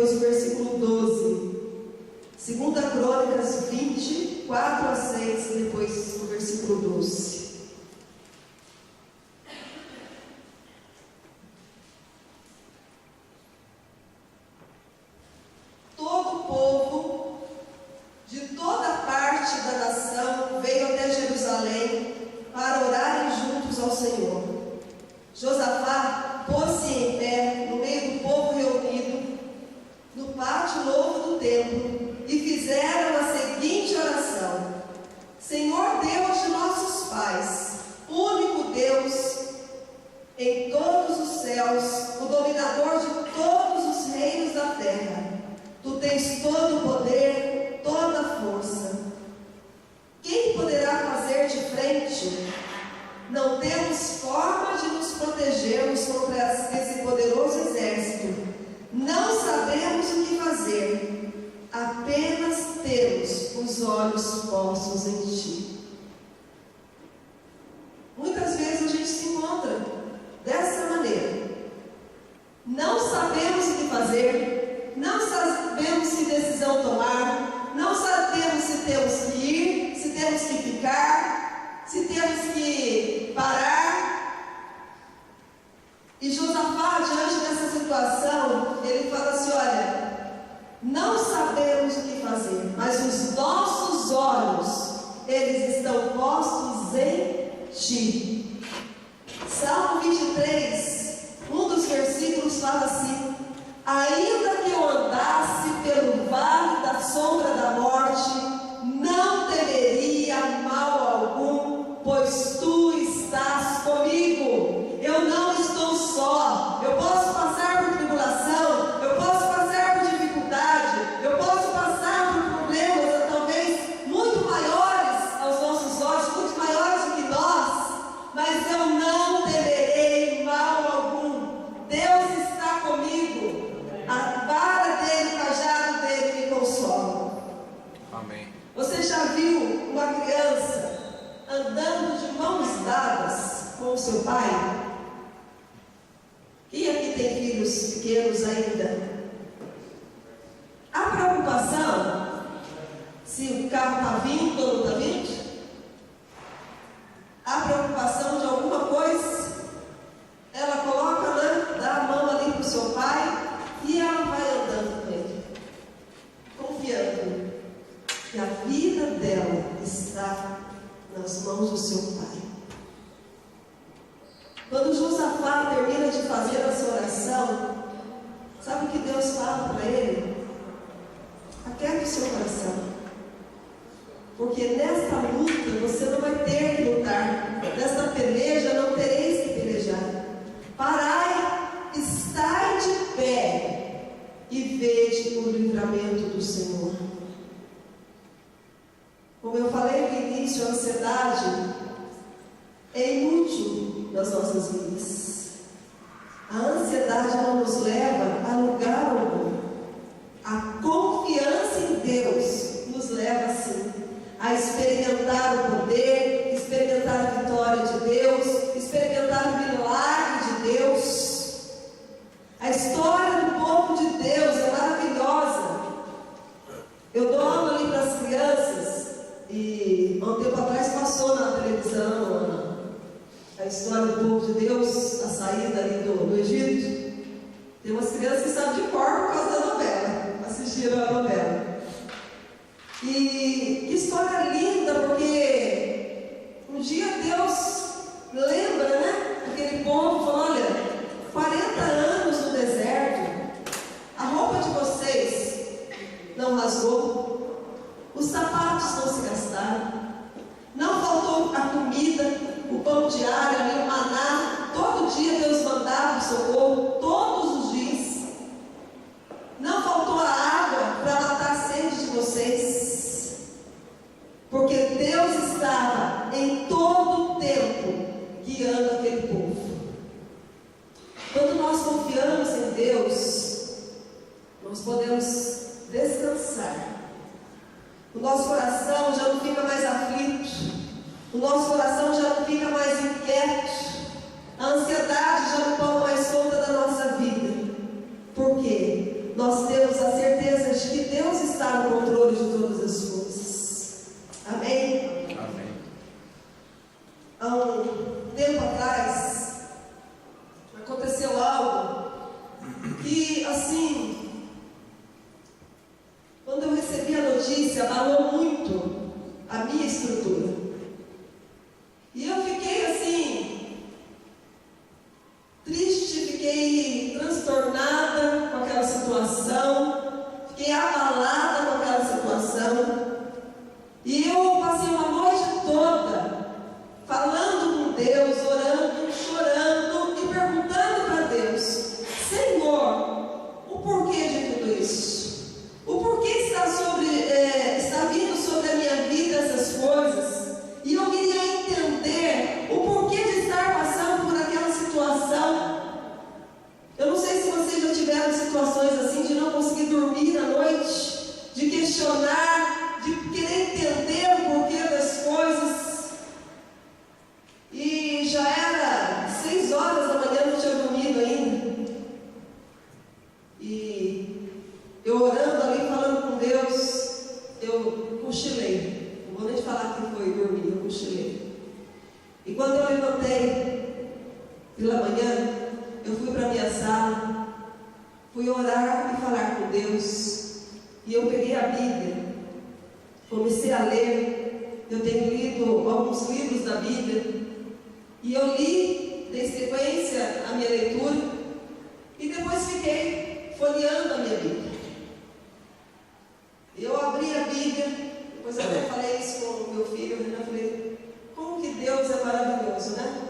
depois o versículo 12. 2 Crônicas 20, 4 a 6, depois o versículo 12. Todo o povo de toda parte da nação veio até Jerusalém para orarem juntos ao Senhor. Josafá pôs-se em pé no meio do povo reunido no pátio novo do templo e fizeram a seguinte oração: Senhor Deus de nossos pais, único Deus em todos os céus, o dominador de todos os reinos da terra, tu tens todo o poder, toda a força. Quem poderá fazer-te frente? Não temos forma de nos protegermos contra esse poderoso exército. Não sabemos o que fazer. Apenas temos os olhos postos em ti. Muitas vezes a gente se encontra dessa maneira. Não sabemos o que fazer. Não sabemos que decisão tomar. Não sabemos se temos que ir, se temos que ficar, se temos que parar. E Josafá, diante dessa situação, ele fala assim: olha, não sabemos o que fazer, mas os nossos olhos, eles estão postos em ti. Salmo 23, um dos versículos fala assim: ainda que eu andasse pelo vale da sombra da morte, não temeria mal algum, pois tu estás comigo. Eu não estou só. Eu posso passar por tribulação, eu posso passar por dificuldade, eu posso passar por problemas talvez muito maiores aos nossos olhos, muito maiores do que nós, mas eu não temerei mal algum. Deus está comigo. A vara dele, o cajado dele me consola. Amém. Você já viu uma criança andando de mãos dadas com o seu pai? Quem aqui tem filhos pequenos ainda? Há preocupação se o carro está vindo ou não está vindo? Há preocupação de alguma coisa? Ela coloca, né, dá a mão ali para o seu pai e ela vai andando com ele, confiando que a vida dela está nas mãos do seu pai. Quando Josafá termina de fazer essa oração, sabe o que Deus fala para ele? Aquieta o seu coração, porque nesta luta você não vai ter que lutar, nesta peleja não tereis que pelejar. Parai, estai de pé e vede o livramento do Senhor. Como eu falei no início, a ansiedade é inútil nas nossas vidas. A ansiedade não nos leva a lugar algum. A confiança em Deus nos leva sim a experimentar o poder, experimentar a vitória de Deus, experimentar o milagre de Deus. A história do povo de Deus é maravilhosa. Eu dou aula ali para as crianças e há um tempo atrás passou na televisão a história do povo de Deus, a saída ali do Egito. Tem umas crianças que sabem de cor por causa da novela, assistiram a novela. E que história linda, porque um dia Deus lembra, né? Aquele povo falou: olha, 40 anos no deserto, a roupa de vocês não rasgou, os sapatos não se gastaram, não faltou a comida, o pão diário, ali, o maná. Todo dia Deus mandava o socorro, todos os dias. Não faltou a água para matar a sede de vocês, porque Deus estava em todo o tempo guiando aquele povo. Quando nós confiamos em Deus, nós podemos descansar. O nosso coração já não fica mais aflito, o nosso coração já não fica mais inquieto, a ansiedade já não toma mais conta da nossa vida, porque nós temos fiquei transtornada com aquela situação, fiquei abalada com aquela situação. E eu passei uma noite toda falando com Deus, orando, chorando e perguntando para Deus: Senhor, o porquê de tudo isso? O porquê está vindo sobre a minha vida essas coisas? E eu queria entender o porquê de estar passando por aquela situação. Eu não sei se vocês já tiveram situações assim, de não conseguir dormir na noite, de questionar, de querer entender o porquê das coisas. E já era 6 horas da manhã, não tinha dormido ainda. E eu orando ali, falando com Deus, eu cochilei. Não vou nem te falar que foi dormir, eu cochilei. E quando eu levantei pela manhã, eu fui para a minha sala, fui orar e falar com Deus. E eu peguei a Bíblia, comecei a ler. Eu tenho lido alguns livros da Bíblia. E eu li, dei sequência à minha leitura. E depois fiquei folheando a minha Bíblia. Eu abri a Bíblia, depois até falei isso com o meu filho, eu falei: como que Deus é maravilhoso, né?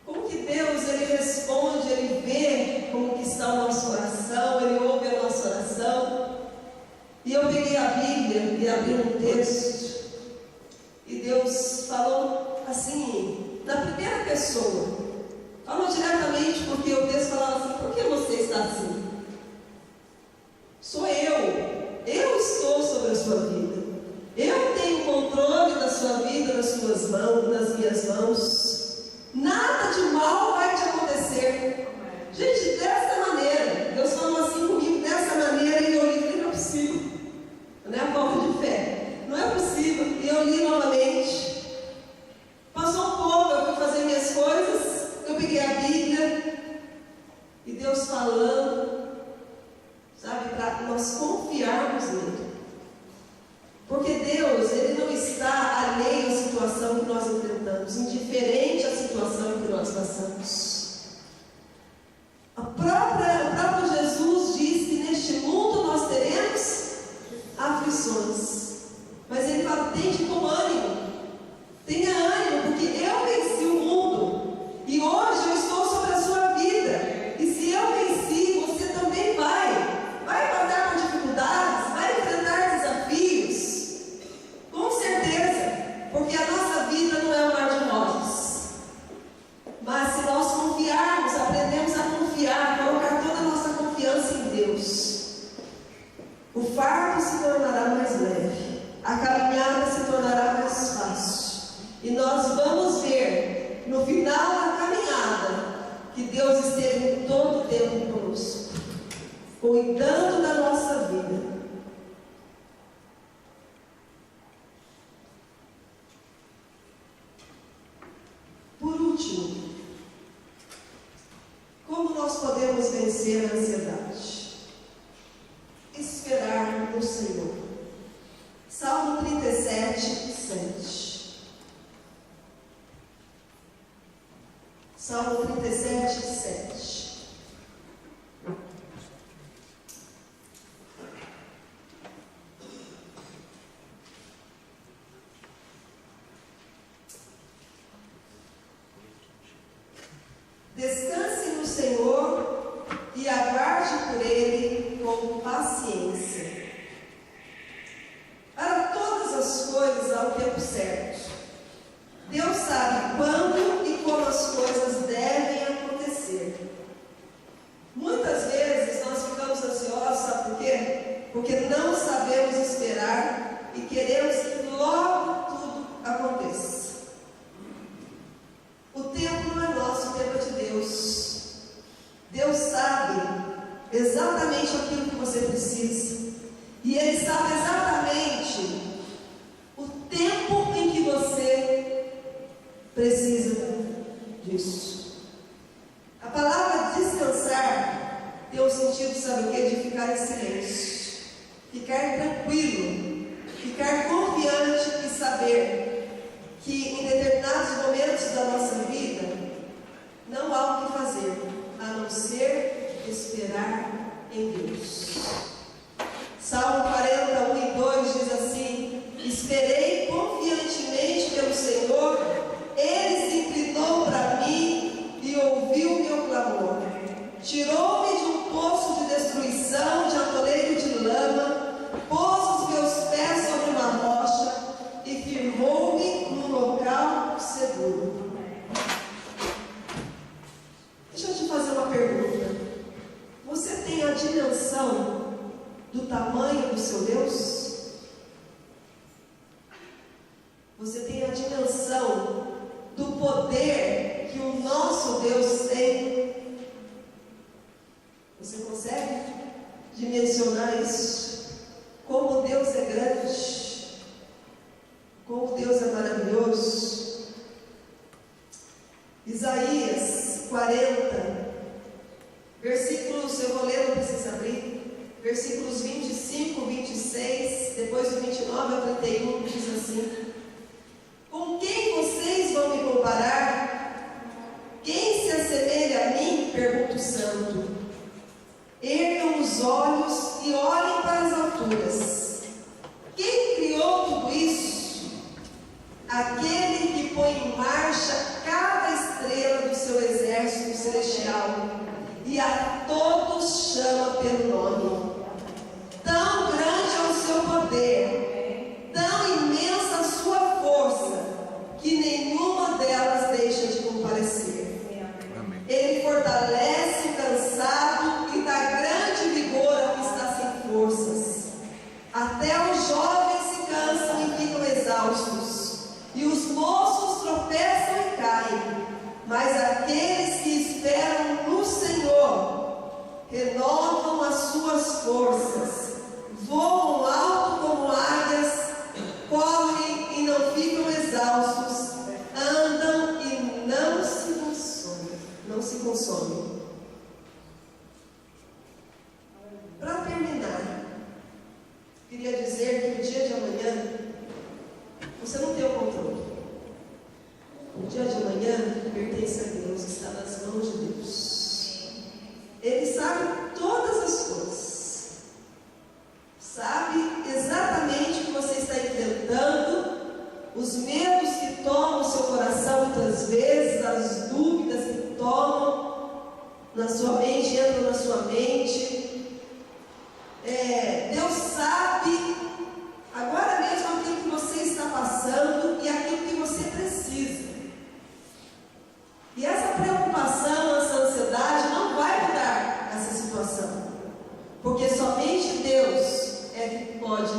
Como que Deus, Ele responde, Ele vê como que está o nosso coração, Ele ouve a nossa oração. E eu peguei a Bíblia e abri um texto, e Deus falou assim, na primeira pessoa, falou diretamente, porque o texto falava assim: por que você está assim? Sou eu estou sobre a sua vida, eu tenho controle da sua vida nas suas mãos, nas minhas mãos. Nada de mal vai te acontecer. Gente, dessa maneira, Deus falou assim comigo, dessa maneira, e eu li: não é possível, não é a falta de fé, não é possível. E eu li novamente. Passou um pouco, eu fui fazer minhas coisas, eu peguei a Bíblia, e Deus falando, sabe, para nós confiarmos nele. Porque Deus, Ele não está alheio à situação que nós enfrentamos, indiferente à situação que nós passamos. O próprio Jesus diz que neste mundo nós teremos aflições. Mas Ele fala: tende com ânimo, tenha ânimo, porque eu venci o mundo. E hoje eu estou sobre a sua vida. E se eu venci, você também vai passar por dificuldades, vai enfrentar desafios. Com certeza, porque a nossa vida não é um mar de rosas. Mas se nós confiarmos, aprendemos a confiar, colocar toda a nossa confiança em Deus, o fardo se tornará mais leve, a caminhada se tornará mais fácil. E nós vamos ver, no final da caminhada, que Deus esteve todo o tempo conosco, cuidando da nossa vida. Por último, como nós podemos vencer a ansiedade? Esperar no Senhor. Salmo 37, 7. Salmo 37, 7. Descanse no Senhor e aguarde por Ele com paciência. Para todas as coisas há o tempo certo. Deus sabe quando e como as coisas devem acontecer. Muitas vezes nós ficamos ansiosos, sabe por quê? Porque não sabemos esperar e queremos que logo tudo aconteça. O tempo não é nosso, o tempo é de Deus. Deus sabe exatamente aquilo que você precisa. E Ele sabe exatamente o tempo em que você precisa disso. A palavra descansar tem o sentido, sabe o quê? De ficar em silêncio, ficar tranquilo, ficar confiante e saber que em determinados momentos da nossa vida não há o que fazer, a não ser esperar em Deus. Salmo 40, 1 e 2 diz assim: esperei confiantemente pelo Senhor, Ele se inclinou para mim e ouviu meu clamor. Tirou-me de um poço de destruição, de atoleiro de lama, pôs os meus pés sobre uma rocha e firmou-me num local seguro. Deixa eu te fazer uma pergunta. Você tem a dimensão do tamanho do seu Deus? Você tem a dimensão do poder que o nosso Deus tem? Você consegue dimensionar isso? Como Deus é grande, como Deus é maravilhoso. Isaías 40, versículos, eu vou ler, não precisa abrir, versículos 25, 26, depois do 29 ao 31, diz assim: com quem vocês vão me comparar? Quem se assemelha a mim? Pergunta o santo. Ergam os olhos e olhem para as alturas. Quem criou tudo isso? Aquele que põe em marcha cada estrela do seu exército celestial e a todos chama pelo nome. Tão grande é o seu poder, tão imensa a sua força, que nenhuma delas deixa de comparecer. Amém. Ele fortalece o cansado e dá grande vigor ao que está sem forças. Até os jovens se cansam e ficam exaustos, e os moços tropeçam e caem. Mas aqueles que esperam no Senhor renovam as suas forças, voam alto como águias, correm e não ficam exaustos, andam e não se consomem. Para terminar, queria dizer que o dia de amanhã você não tem o controle. O dia de amanhã pertence a Deus, está nas mãos de Deus. Ele sabe todas as coisas, sabe exatamente o que você está enfrentando, os medos que tomam o seu coração muitas vezes, as dúvidas que tomam na sua mente, entram na sua mente. Deus sabe agora mesmo aquilo que você está passando e aquilo que você precisa. E essa preocupação, essa ansiedade não vai mudar essa situação, porque somente Deus é que pode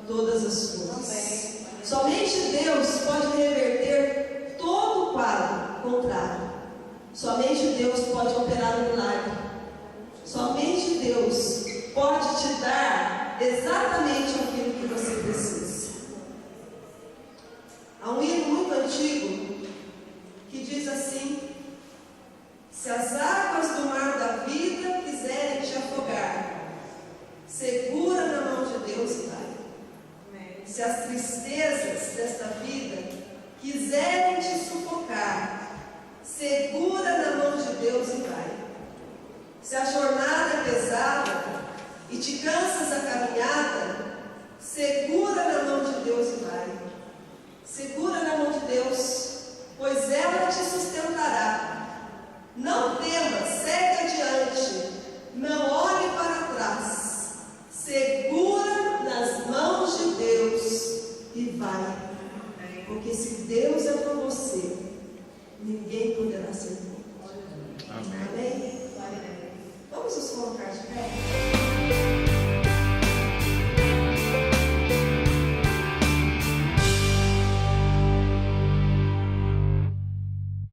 todas as coisas. Somente Deus pode reverter todo o quadro contrário. Somente Deus pode operar um milagre. Somente Deus pode te dar exatamente aquilo que você precisa. Há um hino muito antigo que diz assim: se as águas do mar da vida quiserem te afogar, segura na mão de Deus e vai. Se as tristezas desta vida quiserem te sufocar, segura na mão de Deus e vai. Se a jornada é pesada e te cansa